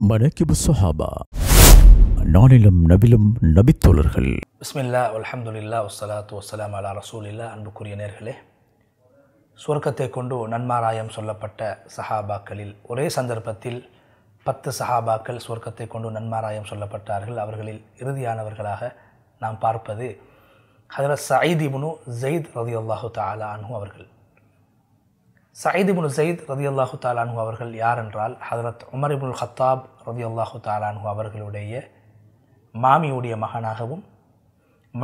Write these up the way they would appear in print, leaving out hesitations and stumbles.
மனக்கிபு ஸஹாபா, நானிலும் நபிலும் நபித்தோழர்கள். பிஸ்மில்லா அல்ஹம்துலில்லா வஸ்ஸலாத்து வஸ்ஸலாம் அலா ரசூலில்லா. அன்புக்குரிய நேர்களே, சுவர்க்கத்தை கொண்டு நன்மாராயம் சொல்லப்பட்ட சஹாபாக்களில் ஒரே சந்தர்ப்பத்தில் 10 சஹாபாக்கள் சுவர்க்கத்தை கொண்டு நன்மாராயம் சொல்லப்பட்டார்கள். அவர்களில் இறுதியானவர்களாக நாம் பார்ப்பது ஹஜ்ரத் சயீத் இப்னு ஸைத் ரலியல்லாஹு தஆலா அன்ஹு அவர்கள். சயீத் இப்னு ஸைத் ரலியல்லாஹு தஆலா அன்ஹு அவர்கள் யார் என்றால், ஹஜ்ரத் உமர் இப்னுல் கத்தாப் ரலியல்லாஹு தஆலா அன்ஹு அவர்களுடைய மாமியுடைய மகனாகவும்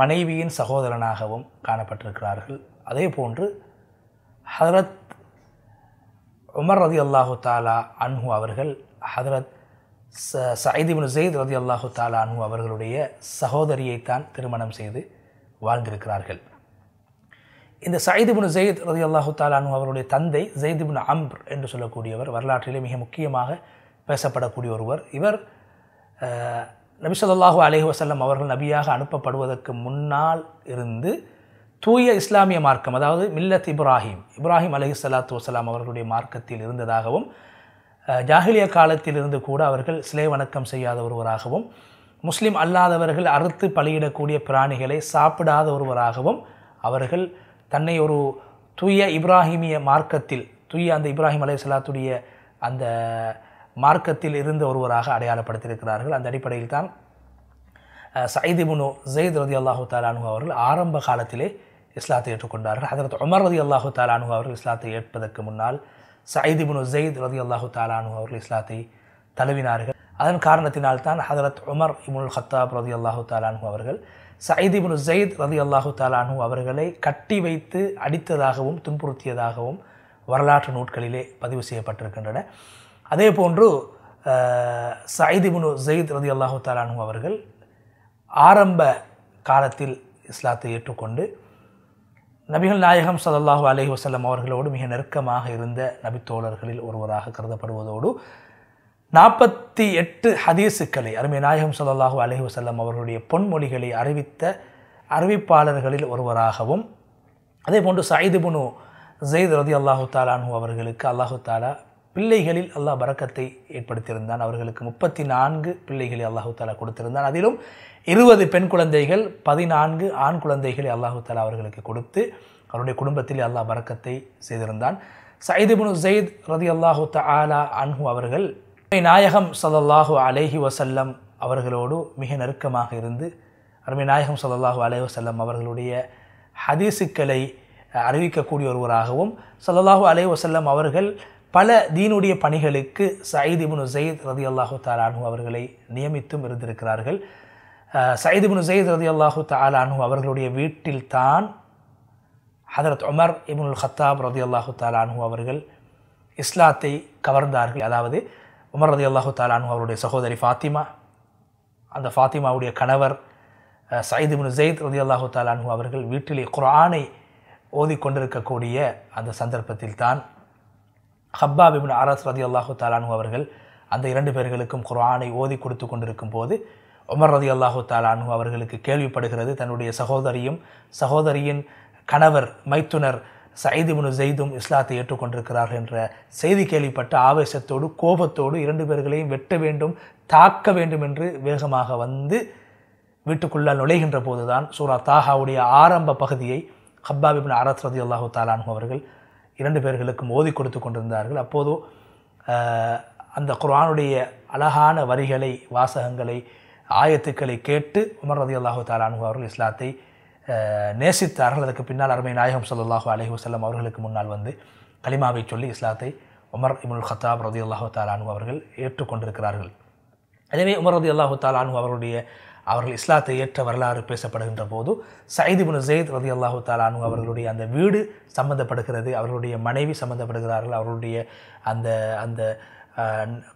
மனைவியின் சகோதரனாகவும் காணப்பட்டிருக்கிறார்கள். அதே போன்று ஹஜ்ரத் உமர் ரலியல்லாஹு தஆலா அன்ஹு அவர்கள் ஹஜ்ரத் சயீத் இப்னு ஸைத் ரலியல்லாஹு தஆலா அன்ஹு அவர்களுடைய சகோதரியைத்தான் திருமணம் செய்து வாழ்ந்திருக்கிறார்கள். இந்த சயீத் இப்னு ஸைத் ரலியல்லாஹு தஆலா அன்ஹு அவருடைய தந்தை ஸைத் இப்னு அம்ர் என்று சொல்லக்கூடியவர் வரலாற்றிலே மிக முக்கியமாக பேசப்படக்கூடிய ஒருவர். இவர் நபி ஸல்லல்லாஹு அலைஹி வஸல்லம் அவர்கள் நபியாக அனுப்பப்படுவதற்கு முன்னால் இருந்து தூய இஸ்லாமிய மார்க்கம், அதாவது மில்லத் இப்ராஹிம் அலைஹிஸ்ஸலாத்து வஸலாம் அவர்களுடைய மார்க்கத்தில் இருந்ததாகவும், ஜாஹிலிய காலத்தில் இருந்து கூட அவர்கள் சிலை வணக்கம் செய்யாத ஒருவராகவும், முஸ்லிம் அல்லாதவர்கள் அறுத்து பலியிடக்கூடிய பிராணிகளை சாப்பிடாத ஒருவராகவும் அவர்கள் தன்னை ஒரு தூய இப்ராஹிமிய மார்க்கத்தில், அந்த இப்ராஹிம் அலைஹிஸ்ஸலாத்துடைய அந்த மார்க்கத்தில் இருந்த ஒருவராக அடையாளப்படுத்தியிருக்கிறார்கள். அந்த அடிப்படையில் தான் சயீத் இப்னு ஸைத் ரலியல்லாஹு தஆலா அன்ஹு அவர்கள் ஆரம்ப காலத்திலே இஸ்லாத்தை ஏற்றுக்கொண்டார்கள். ஹஜ்ரத் உமர் ரலியல்லாஹு தஆலா அன்ஹு அவர்கள் இஸ்லாத்தை ஏற்பதற்கு முன்னால் சயீத் இப்னு ஸைத் ரலியல்லாஹு தஆலா அன்ஹு அவர்கள் இஸ்லாத்தை தழுவினார்கள். அதன் காரணத்தினால்தான் ஹஜ்ரத் உமர் இப்னுல் கத்தாப் ரலியல்லாஹு தஆலா அன்ஹு அவர்கள் சயீத் இப்னு ஸைத் ரலியல்லாஹு தஆலா அன்ஹு அவர்களை கட்டி வைத்து அடித்ததாகவும் துன்புறுத்தியதாகவும் வரலாற்று நூட்களிலே பதிவு செய்யப்பட்டிருக்கின்றன. அதே போன்று சயீத் இப்னு ஸைத் ரலியல்லாஹு தஆலா அன்ஹு அவர்கள் ஆரம்ப காலத்தில் இஸ்லாத்தை ஏற்றுக்கொண்டு நபிகள் நாயகம் ஸல்லல்லாஹு அலைஹி வஸல்லம் அவர்களோடு மிக நெருக்கமாக இருந்த நபித்தோழர்களில் ஒருவராக கருதப்படுவதோடு 48 ஹதீஸுக்களை அருமை நாயகம் ஸல்லல்லாஹு அலைஹி வஸல்லம் அவர்களுடைய பொன்மொழிகளை அறிவித்த அறிவிப்பாளர்களில் ஒருவராகவும், அதே போன்று சயீத் இப்னு ஸைத் ரலியல்லாஹு தஆலா அன்ஹு அவர்களுக்கு அல்லாஹு தஆலா பிள்ளைகளில் அல்லாஹ் பரக்கத்தை ஏற்படுத்தியிருந்தான். அவர்களுக்கு 34 பிள்ளைகளை அல்லாஹு தஆலா கொடுத்திருந்தான். அதிலும் 20 பெண் குழந்தைகள், 14 ஆண் குழந்தைகளை அல்லாஹு தஆலா அவர்களுக்கு கொடுத்து அவருடைய குடும்பத்தில் அல்லாஹ் பரக்கத்தை செய்திருந்தான். சயீத் இப்னு ஸைத் ரலியல்லாஹு தஆலா அன்ஹு அவர்கள் நாயகம் ஸல்லல்லாஹு அலைஹி வஸல்லம் அவர்களோடு மிக நெருக்கமாக இருந்து அருமை நாயகம் ஸல்லல்லாஹு அலைஹி வஸல்லம் அவர்களுடைய ஹதீஸுக்களை அறிவிக்கக்கூடிய ஒருவராகவும், ஸல்லல்லாஹு அலைஹி வஸல்லம் அவர்கள் பல தீனுடைய பணிகளுக்கு சயீத் இப்னு ஸைத் ரலியல்லாஹு தஆலா அன்ஹு அவர்களை நியமித்தும் இருந்திருக்கிறார்கள். சயீத் இப்னு ஸைத் ரலியல்லாஹு தஆலா அன்ஹு அவர்களுடைய வீட்டில் தான் ஹஜ்ரத் உமர் இப்னுல் கத்தாப் ரலியல்லாஹு தஆலா அன்ஹு அவர்கள் இஸ்லாத்தை கவர்ந்தார்கள். அதாவது உமர் ரலியல்லாஹு தஆலா அன்ஹு அவருடைய சகோதரி ஃபாத்திமா, அந்த ஃபாத்திமாவுடைய கணவர் சயீத் இப்னு ஸைத் ரலியல்லாஹு தஆலா அன்ஹு அவர்கள் வீட்டிலே குர்ஆனை ஓதிக்கொண்டிருக்கக்கூடிய அந்த சந்தர்ப்பத்தில் தான் ஹப்பாப் இப்னு அரஸ் ரலியல்லாஹு தஆலா அன்ஹு அவர்கள் அந்த 2 பேர்களுக்கும் குர்ஆனை ஓதி கொடுத்து கொண்டிருக்கும் போது உமர் ரலியல்லாஹு தஆலா அன்ஹு அவர்களுக்கு கேள்விப்படுகிறது, தன்னுடைய சகோதரியின் கணவர் மைத்துனர் சயீத் இப்னு ஸைதும் இஸ்லாத்தை ஏற்றுக்கொண்டிருக்கிறார்கள் என்ற செய்தி கேள்விப்பட்ட ஆவேசத்தோடு கோபத்தோடு 2 பேர்களையும் வெட்ட வேண்டும், தாக்க வேண்டும் என்று வேகமாக வந்து வீட்டுக்குள்ளால் நுழைகின்ற போதுதான் சூரா தாஹாவுடைய ஆரம்ப பகுதியை ஹப்பாப் இப்னு அரஸ் ரலியல்லாஹு தஆலா அன்ஹு அவர்கள் 2 பேர்களுக்கும் ஓதி கொடுத்து கொண்டிருந்தார்கள். அப்போது அந்த குர்ஆனுடைய அழகான வரிகளை, வாசகங்களை, ஆயத்துக்களை கேட்டு உமர் ரலியல்லாஹு தஆலா அன்ஹு அவர்கள் இஸ்லாத்தை நேசித்தார்கள். அதற்கு பின்னால் அருமை நாயகம் ஸல்லல்லாஹு அலைஹி வஸல்லம் அவர்களுக்கு முன்னால் வந்து கலிமாவை சொல்லி இஸ்லாத்தை உமர் இப்னுல் கத்தாப் ரலியல்லாஹு தஆலா அன்ஹு அவர்கள் ஏற்றுக்கொண்டிருக்கிறார்கள். எனவே உமர் ரலியல்லாஹு தஆலா அன்ஹு அவர்கள் இஸ்லாத்தை ஏற்ற வரலாறு பேசப்படுகின்ற போது சயீத் இப்னு ஸைத் ரலியல்லாஹு தஆலா அன்ஹு அவர்களுடைய அந்த வீடு சம்பந்தப்படுகிறது, அவர்களுடைய மனைவி சம்பந்தப்படுகிறார்கள், அவர்களுடைய அந்த அந்த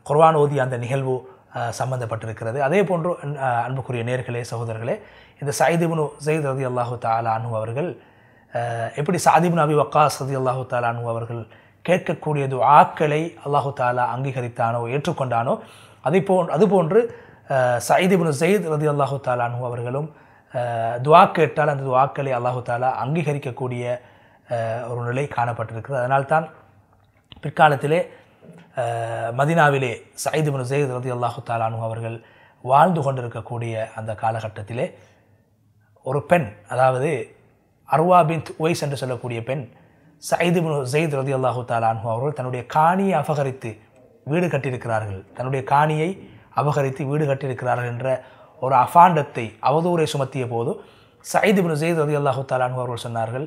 குர்ஆன் ஓதிய அந்த நிகழ்வு சம்பந்தப்பட்டிருக்கிறது. அதே போன்று அன்புக்குரிய நேர்களே, சகோதரர்களே, இந்த சயீத் இப்னு ஸைத் ரலியல்லாஹு தஆலா அன்ஹு அவர்கள் எப்படி சஅத் இப்னு அபி வக்காஸ் ரலியல்லாஹு தஆலா அன்ஹு அவர்கள் கேட்கக்கூடிய துஆக்களை அல்லாஹு தஆலா அங்கீகரித்தானோ, ஏற்றுக்கொண்டானோ, அதுபோன்று சயீத் இப்னு ஸைத் ரலியல்லாஹு தஆலா அன்ஹு அவர்களும் துஆ கேட்டால் அந்த துஆக்களை அல்லாஹு தஆலா அங்கீகரிக்கக்கூடிய ஒரு நிலை காணப்பட்டிருக்கிறது. அதனால்தான் பிற்காலத்திலே மதீனாவிலே சயீத் இப்னு ஸைத் ரலியல்லாஹு தஆலா அன்ஹு அவர்கள் வாழ்ந்து கொண்டிருக்கக்கூடிய அந்த காலகட்டத்திலே ஒரு பெண், அதாவது அர்வா பின்த் உவைஸ் என்று சொல்லக்கூடிய பெண், சயீத் இப்னு ஸைத் ரலியல்லாஹு தஆலா அன்ஹு அவர்கள் தன்னுடைய காணியை அபகரித்து வீடு கட்டியிருக்கிறார்கள், தன்னுடைய காணியை அபகரித்து வீடு கட்டியிருக்கிறார்கள் என்ற ஒரு அபாண்டத்தை அவதூறை சுமத்திய போது சயீத் இப்னு ஸைத் ரலியல்லாஹு தஆலா அன்ஹு அவர்கள் சொன்னார்கள்,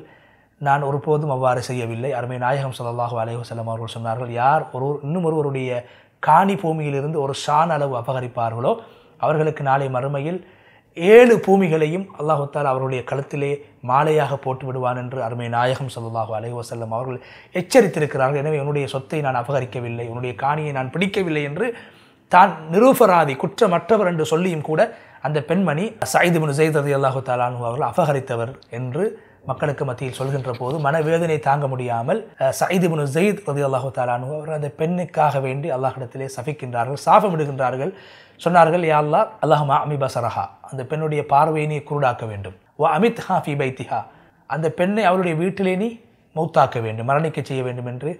நான் ஒருபோதும் அவ்வாறு செய்யவில்லை. அருமை நாயகம் ஸல்லல்லாஹு அலைஹி வஸல்லம் அவர்கள் சொன்னார்கள், யார் இன்னும் ஒருவருடைய காணி பூமியிலிருந்து ஒரு ஷான் அளவு அபகரிப்பார்களோ அவர்களுக்கு நாளை மறுமையில் 7 பூமிகளையும் அல்லாஹு தஆலா அவருடைய கழுத்திலே மாலையாக போட்டு விடுவான் என்று அருமை நாயகம் ஸல்லல்லாஹு அலைஹி வஸல்லம் அவர்கள் எச்சரித்திருக்கிறார்கள். எனவே என்னுடைய சொத்தை நான் அபகரிக்கவில்லை, என்னுடைய காணியை நான் பிடிக்கவில்லை என்று தான் நிரூபராதி குற்றமற்றவர் என்று சொல்லியும் கூட அந்த பெண்மணி சயீத் இப்னு ஸைத் ரலியல்லாஹு தஆலா அன்ஹு அவர்கள் அபகரித்தவர் என்று மக்களுக்கு மத்தியில் சொல்கின்ற போது மனவேதனை தாங்க முடியாமல் சயீத் இப்னு ஸைத் ரலியல்லாஹு தஆலா அன்ஹு அவர்கள் அந்த பெண்ணுக்காக வேண்டி அல்லாஹ்விடத்திலே சபிக்கின்றார்கள், சாபமிடுகின்றார்கள். சொன்னார்கள், யா அல்லாஹ், அல்லாஹும்ம அமி பஸரஹா, அந்த பெண்ணுடைய பார்வையை நீ குருடாக்க வேண்டும். வ அமித்ஹா ஃபீ பைத்திஹா, அந்த பெண்ணை அவருடைய வீட்டிலே நீ மௌத்தாக்க வேண்டும், மரணிக்க செய்ய வேண்டும் என்று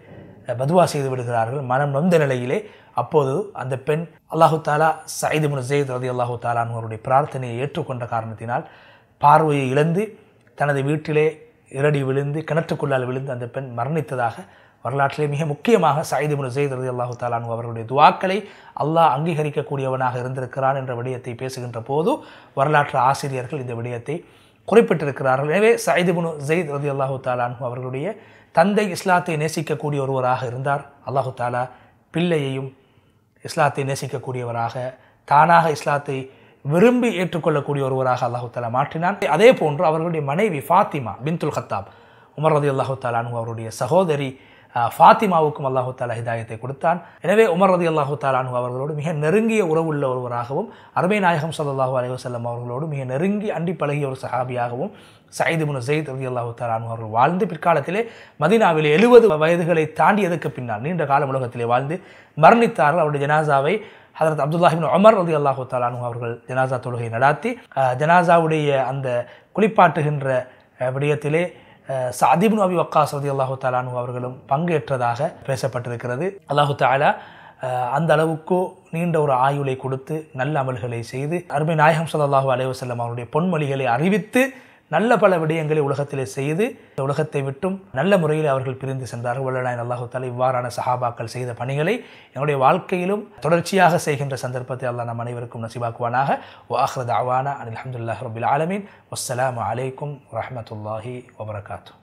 பதுவா செய்து விடுகிறார்கள் மனம் நொந்த நிலையிலே. அப்போது அந்த பெண் அல்லாஹு தஆலா சயீத் இப்னு ஸைத் ரலியல்லாஹு தஆலா அன்ஹு அவருடைய பிரார்த்தனையை ஏற்றுக்கொண்ட காரணத்தினால் பார்வையை இழந்து தனது வீட்டிலே இரடி விழுந்து கிணற்றுக்குள்ளால் விழுந்து அந்த பெண் மரணித்ததாக வரலாற்றிலே மிக முக்கியமாக சயீத் இப்னு ஸைத் ரலியல்லாஹு தஆலா அன்ஹு அவர்களுடைய துஆக்களை அல்லாஹ் அங்கீகரிக்கக்கூடியவனாக இருந்திருக்கிறான் என்ற விடயத்தை பேசுகின்ற போது வரலாற்று ஆசிரியர்கள் இந்த விடயத்தை குறிப்பிட்டிருக்கிறார்கள். எனவே சயீத் இப்னு ஸைத் ரலியல்லாஹு தஆலா அன்ஹு அவர்களுடைய தந்தை இஸ்லாத்தை நேசிக்கக்கூடிய ஒருவராக இருந்தார். அல்லாஹு தஆலா பிள்ளையையும் இஸ்லாத்தை நேசிக்கக்கூடியவராக, தானாக இஸ்லாத்தை விரும்பி ஏற்றுக்கொள்ளக்கூடிய ஒருவராக அல்லாஹு தஆலா மாற்றினான். அதே போன்று அவர்களுடைய மனைவி ஃபாத்திமா பின்துல் கத்தாப், உமர் ரலியல்லாஹு தஆலா அன்ஹு அவருடைய சகோதரி ஃபாத்திமாவுக்கும் அல்லாஹு தஆலா ஹிதாயத்தை கொடுத்தான். எனவே உமர் ரலியல்லாஹு தஆலா அன்ஹு அவர்களோடு மிக நெருங்கிய உறவுள்ள ஒருவராகவும் அருமை நாயகம் ஸல்லல்லாஹு அலைஹி வஸல்லம் அவர்களோடு மிக நெருங்கி அண்டி பழகிய ஒரு சஹாபியாகவும் சயீத் இப்னு ஸைத் ரலியல்லாஹு தஆலா அன்ஹு அவர்கள் வாழ்ந்து பிற்காலத்திலே மதீனாவிலே 70 வயதுகளை தாண்டியதற்கு பின்னால் நீண்ட காலம் உலகத்திலே வாழ்ந்து மரணித்தார்கள். அவருடைய ஜனாசாவை ஹதரத் அப்துல்லாஹ் இப்னு உமர் ரலியல்லாஹு தஆலா அன்ஹு அவர்கள் ஜனாசா தொழுகை நடாத்தி ஜனாசாவுடைய அந்த குளிப்பாட்டுகின்ற விடயத்திலே சஅத் இப்னு அபி வக்காஸ் ரலியல்லாஹு தஆலா அன்ஹு அவர்களும் பங்கேற்றதாக பேசப்பட்டிருக்கிறது. அல்லாஹு தஆலா அந்த அளவுக்கு நீண்ட ஒரு ஆயுளை கொடுத்து நல்ல அமல்களை செய்து அருமை நாயகம் ஸல்லல்லாஹு அலைஹி வஸல்லம் அவருடைய பொன்மொழிகளை அறிவித்து நல்ல பல விடயங்களை உலகத்திலே செய்து இந்த உலகத்தை விட்டும் நல்ல முறையில் அவர்கள் பிரிந்து சென்றார்கள். வல்லநாயன் அல்லாஹு தஆலா இவ்வாறான சஹாபாக்கள் செய்த பணிகளை என்னுடைய வாழ்க்கையிலும் தொடர்ச்சியாக செய்கின்ற சந்தர்ப்பத்தை அல்லாஹ் நம் அனைவருக்கும் நசீபாக்குவானாக. வ ஆகிரு தஅவானா அனில் ஹம்துலில்லாஹி ரப்பில் ஆலமீன். வஸ்ஸலாமு அலைக்கும் வரஹ்மத்துல்லாஹி வபரகாத்துஹு.